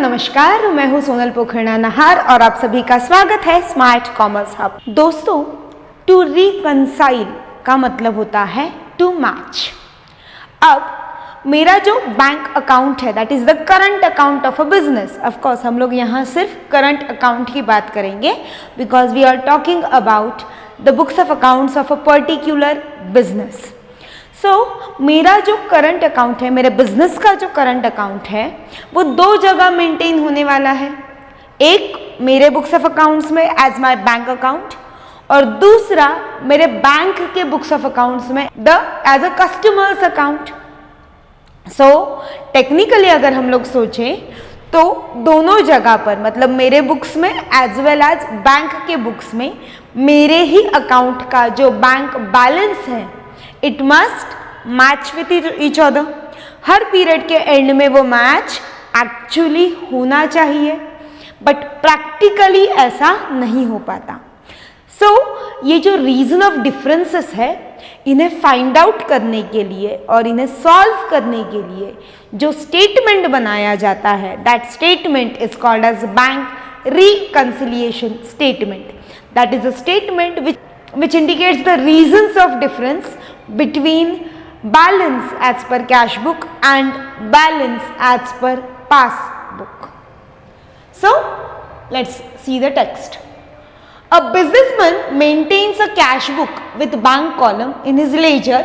नमस्कार, मैं हूं सोनल पोखरना नाहर और आप सभी का स्वागत है स्मार्ट कॉमर्स हब। दोस्तों, टू रिकंसाइल का मतलब होता है टू मैच। अब मेरा जो बैंक अकाउंट है that is the current account of a business. Of course हम लोग यहाँ सिर्फ करंट अकाउंट की बात करेंगे because we are talking about the books of accounts of a particular business. मेरा जो करंट अकाउंट है, मेरे बिजनेस का जो करंट अकाउंट है वो दो जगह मेंटेन होने वाला है। एक मेरे बुक्स ऑफ अकाउंट्स में एज माय बैंक अकाउंट और दूसरा मेरे बैंक के बुक्स ऑफ अकाउंट्स में as a customers account. Technically अगर हम लोग सोचें तो दोनों जगह पर मतलब मेरे बुक्स में एज वेल एज बैंक के बुक्स में मेरे ही अकाउंट का जो बैंक बैलेंस है it must match with each other. Her period के एंड में वो मैच एक्चुअली होना चाहिए, बट प्रैक्टिकली ऐसा नहीं हो पाता। ये जो रीजन ऑफ डिफरेंसेस है इन्हें फाइंड आउट करने के लिए और इन्हें सॉल्व करने के लिए जो स्टेटमेंट बनाया जाता है that statement is called as bank reconciliation statement. That is a statement which indicates the reasons of difference between balance as per cash book and balance as per passbook. So let's see the text. A businessman maintains a cash book with bank column in his ledger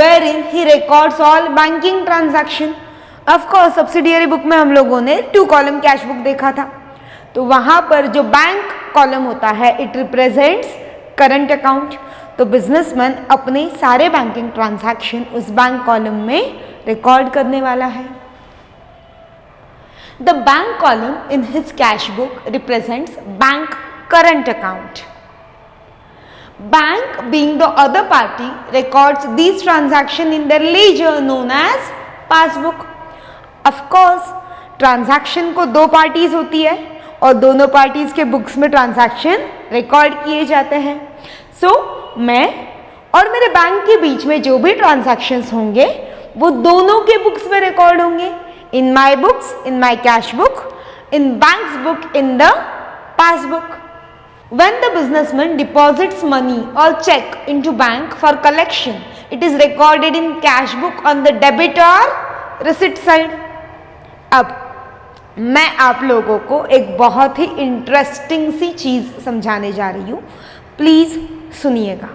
wherein he records all banking transaction. Of course subsidiary book में हम लोगों ने 2 column cash book देखा था, तो वहां पर जो बैंक कॉलम होता है इट रिप्रेजेंट्स करंट अकाउंट। तो बिजनेसमैन अपने सारे बैंकिंग ट्रांजैक्शन उस बैंक कॉलम में रिकॉर्ड करने वाला है। The bank column in his cash book represents bank current account. Bank being the other party records these transactions in their ledger known as passbook. Of course transaction को दो parties होती है और दोनों पार्टीज के बुक्स में transaction record किए जाते हैं। मैं और मेरे बैंक के बीच में जो भी ट्रांजैक्शंस होंगे वो दोनों के बुक्स में रिकॉर्ड होंगे, in my books, in my cash book, in banks book, in the passbook. When the businessman deposits money और cheque into bank for collection it is recorded in cash book on the debit और receipt side. अब मैं आप लोगों को एक बहुत ही interesting सी चीज समझाने जा रही हूँ, प्लीज सुनिएगा।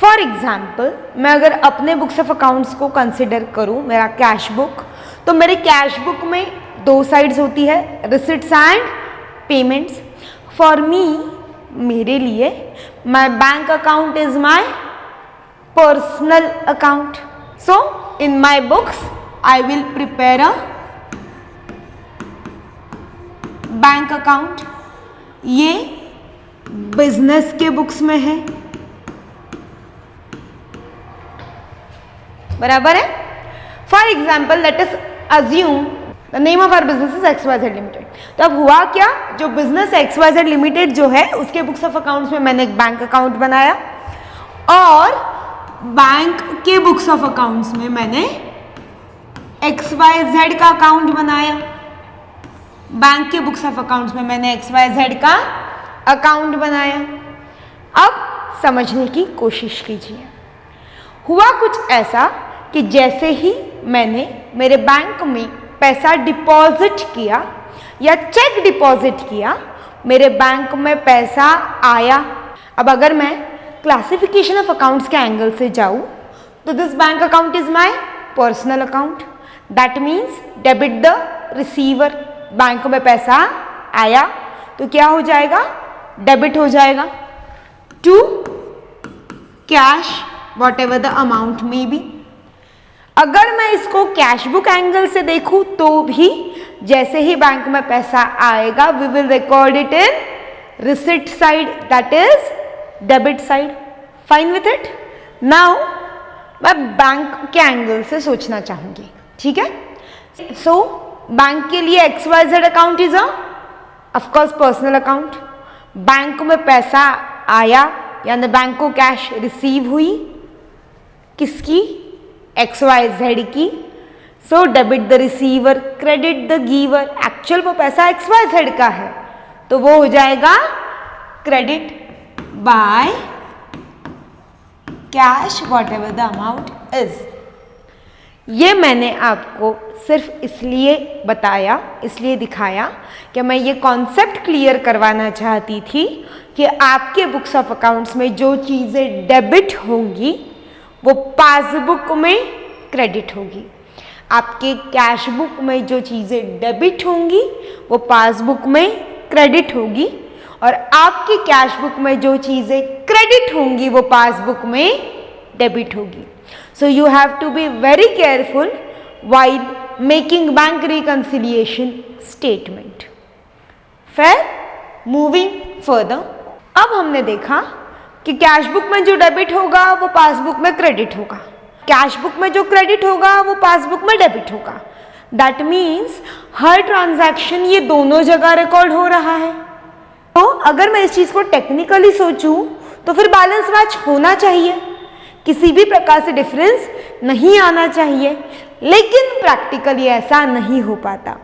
फॉर एग्जाम्पल मैं अगर अपने बुक्स ऑफ अकाउंट्स को कंसिडर करूँ, मेरा कैश बुक, तो मेरे कैश बुक में दो साइड्स होती है, receipts and payments. For me, मेरे लिए my bank account is my personal account. In my books I will prepare a bank account. ये बिजनेस के बुक्स में है, बराबर है। For example let us assume the name of our business is XYZ limited. तो अब हुआ क्या, जो बिजनेस XYZ लिमिटेड जो है उसके बुक्स ऑफ अकाउंट्स में मैंने एक बैंक अकाउंट बनाया और बैंक के बुक्स ऑफ अकाउंट्स में मैंने XYZ का अकाउंट बनाया। बैंक के बुक्स ऑफ अकाउंट्स में मैंने XYZ का अकाउंट बनाया। अब समझने की कोशिश कीजिए। हुआ कुछ ऐसा कि जैसे ही मैंने मेरे बैंक में पैसा डिपॉजिट किया या चेक डिपॉजिट किया, मेरे बैंक में पैसा आया। अब अगर मैं क्लासिफिकेशन ऑफ अकाउंट्स के एंगल से जाऊं तो this bank account is my personal account. That means debit the receiver. Bank में पैसा आया तो क्या हो जाएगा, डेबिट हो जाएगा to cash whatever the amount may be. अगर मैं इसको कैश बुक एंगल से देखूं तो भी जैसे ही बैंक में पैसा आएगा we will record it in receipt side, that is debit side. Fine with it. Now मैं बैंक के एंगल से सोचना चाहूंगी, ठीक है। बैंक के लिए XYZ account is of course personal account. Bank में पैसा आया यानी बैंक को कैश रिसीव हुई, किसकी, XYZ की। So debit the receiver, credit the giver. Actual वो पैसा XYZ का है तो वो हो जाएगा credit by cash whatever the amount is. ये मैंने आपको सिर्फ इसलिए बताया, इसलिए दिखाया कि मैं ये कॉन्सेप्ट क्लियर करवाना चाहती थी कि आपके बुक्स ऑफ अकाउंट्स में जो चीज़ें डेबिट होंगी वो पासबुक में क्रेडिट होगी, आपके कैश बुक में जो चीज़ें डेबिट होंगी वो पासबुक में क्रेडिट होगी, और आपकी कैश बुक में जो चीज़ें क्रेडिट होंगी वो पासबुक में डेबिट होगी। So you have to be very careful while making bank reconciliation statement. Fair? Moving further. अब हमने देखा कि कैश बुक में जो डेबिट होगा वो पासबुक में क्रेडिट होगा, कैश बुक में जो क्रेडिट होगा वो पासबुक में डेबिट होगा। दैट मीन्स हर ट्रांजैक्शन ये दोनों जगह रिकॉर्ड हो रहा है। तो अगर मैं इस चीज़ को टेक्निकली सोचूं तो फिर बैलेंस मैच होना चाहिए, किसी भी प्रकार से डिफरेंस नहीं आना चाहिए, लेकिन प्रैक्टिकली ऐसा नहीं हो पाता।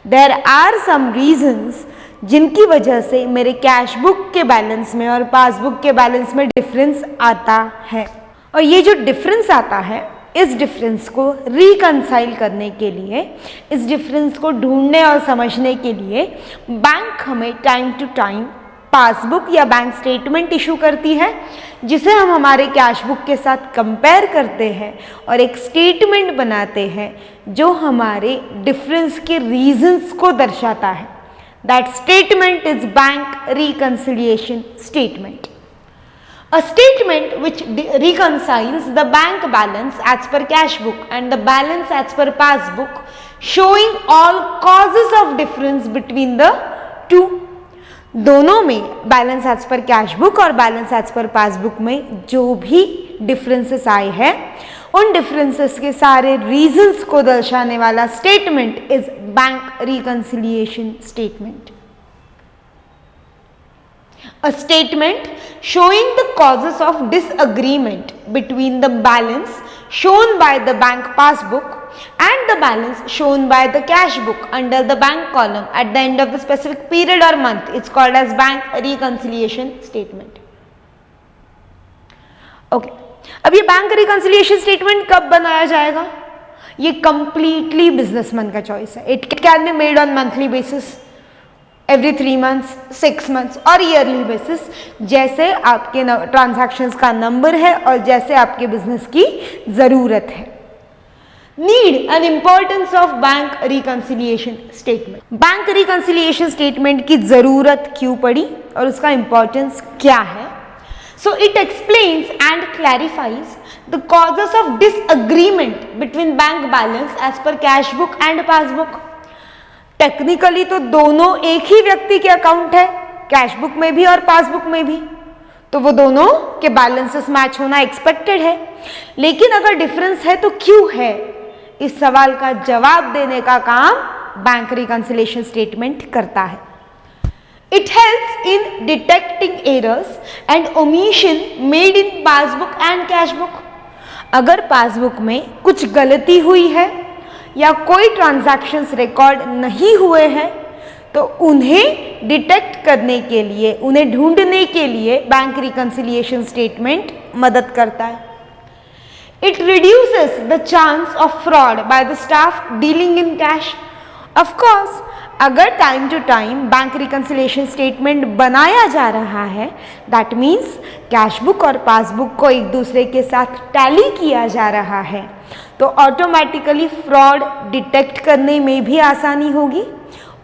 देयर आर सम रीजंस जिनकी वजह से मेरे कैश बुक के बैलेंस में और पासबुक के बैलेंस में डिफरेंस आता है, और ये जो डिफरेंस आता है इस डिफरेंस को रिकंसाइल करने के लिए, इस डिफरेंस को ढूंढने और समझने के लिए बैंक हमें टाइम टू टाइम पासबुक या बैंक स्टेटमेंट इशू करती है, जिसे हम हमारे कैश बुक के साथ कंपेयर करते हैं और एक स्टेटमेंट बनाते हैं जो हमारे डिफरेंस के रीजंस को दर्शाता है। That statement is bank reconciliation statement. A statement which reconciles the bank balance as per cash book and the balance as per passbook, showing all causes of difference between the two. दोनों में balance as per cash book और balance as per passbook में जो भी differences आए हैं उन differences के सारे रीजंस को दर्शाने वाला statement is bank reconciliation statement. A statement showing the causes of disagreement between the balance shown by the bank passbook and the balance shown by the cash book under the bank column at the end of the specific period or month. It's called as bank reconciliation statement. Okay. अब ये bank reconciliation statement कब बनाया जाएगा? ये completely businessman का choice है। It can be made on monthly basis, every 3 months, 6 months और yearly basis, जैसे आपके ट्रांजैक्शंस का नंबर है और जैसे आपके बिजनेस की ज़रूरत है। Need and importance of bank reconciliation statement. Bank reconciliation statement की ज़रूरत क्यों पड़ी और उसका इम्पोर्टेंस क्या है? So it explains and clarifies the causes of disagreement between bank balance as per cash book and passbook. Technically तो दोनों एक ही व्यक्ति के अकाउंट है, कैश बुक में भी और पासबुक में भी, तो वो दोनों के बैलेंसेस मैच होना एक्सपेक्टेड है। लेकिन अगर डिफरेंस है तो क्यों है, इस सवाल का जवाब देने का काम बैंक रिकंसिलिएशन स्टेटमेंट करता है। It helps in detecting errors and omission made in passbook and cash book. अगर पासबुक में कुछ गलती हुई है या कोई ट्रांजैक्शंस रिकॉर्ड नहीं हुए हैं तो उन्हें डिटेक्ट करने के लिए, उन्हें ढूंढने के लिए बैंक रिकंसिलिएशन स्टेटमेंट मदद करता है। It reduces the chance of fraud by the staff dealing in cash. Of course अगर time to time bank reconciliation statement बनाया जा रहा है, दैट मीन्स कैश बुक और पासबुक को एक दूसरे के साथ टैली किया जा रहा है, तो ऑटोमेटिकली फ्रॉड डिटेक्ट करने में भी आसानी होगी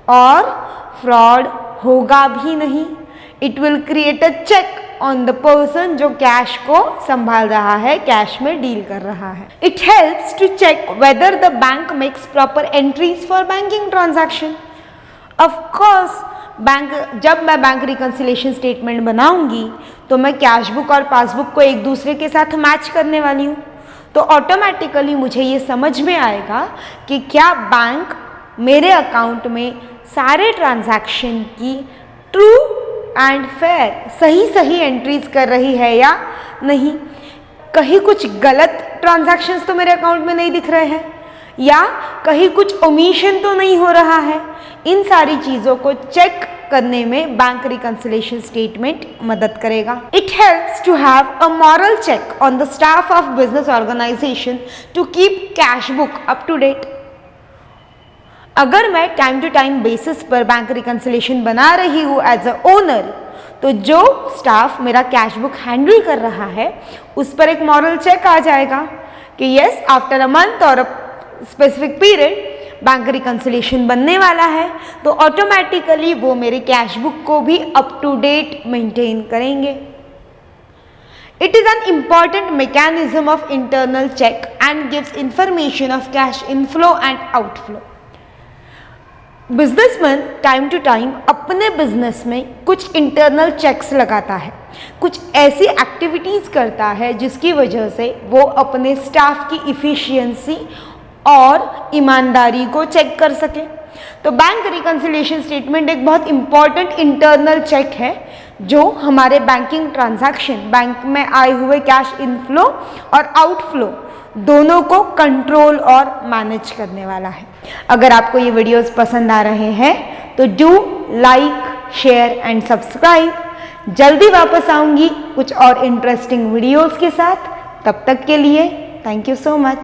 और फ्रॉड होगा भी नहीं। It will create a check on the person जो कैश को संभाल रहा है, कैश में डील कर रहा है। It helps to check whether the bank makes proper entries for banking transaction. Of course जब मैं बैंक रिकंसिलिएशन स्टेटमेंट बनाऊंगी तो मैं कैश बुक और पासबुक को एक दूसरे के साथ मैच करने वाली हूँ, तो ऑटोमेटिकली मुझे ये समझ में आएगा कि क्या बैंक मेरे अकाउंट में सारे ट्रांजैक्शन की ट्रू एंड फेयर सही एंट्रीज कर रही है या नहीं। कहीं कुछ गलत ट्रांजैक्शंस तो मेरे अकाउंट में नहीं दिख रहे हैं, या कहीं कुछ ओमिशन तो नहीं हो रहा है। इन सारी चीज़ों को चेक करने में बैंक रिकंसिलिएशन स्टेटमेंट मदद करेगा। It helps to have a moral check on the staff of business organisation to keep cash book up to date. अगर मैं टाइम टू टाइम बेसिस पर बैंक रिकंसिलिएशन बना रही हूँ एज अ ओनर, तो जो स्टाफ मेरा कैश बुक हैंडल कर रहा है उस पर एक मॉरल चेक आ जाएगा कि यस, आफ्टर अ मंथ और a specific period bank reconciliation बनने वाला है, तो ऑटोमेटिकली वो मेरे कैश बुक को भी अप टू डेट मेंटेन करेंगे। It is an important mechanism of internal check and gives information of cash inflow and outflow. Businessman time to time अपने बिजनेस में कुछ इंटरनल चेक्स लगाता है, कुछ ऐसी एक्टिविटीज़ करता है जिसकी वजह से वो अपने स्टाफ की इफ़िशियंसी और ईमानदारी को चेक कर सके। तो बैंक रिकंसिलिएशन स्टेटमेंट एक बहुत इंपॉर्टेंट इंटरनल चेक है जो हमारे बैंकिंग ट्रांजैक्शन, बैंक में आए हुए कैश इनफ्लो और आउटफ्लो दोनों को कंट्रोल और मैनेज करने वाला है। अगर आपको ये वीडियोस पसंद आ रहे हैं तो do like, share and subscribe. जल्दी वापस आऊंगी कुछ और इंटरेस्टिंग वीडियोस के साथ। तब तक के लिए थैंक यू सो मच।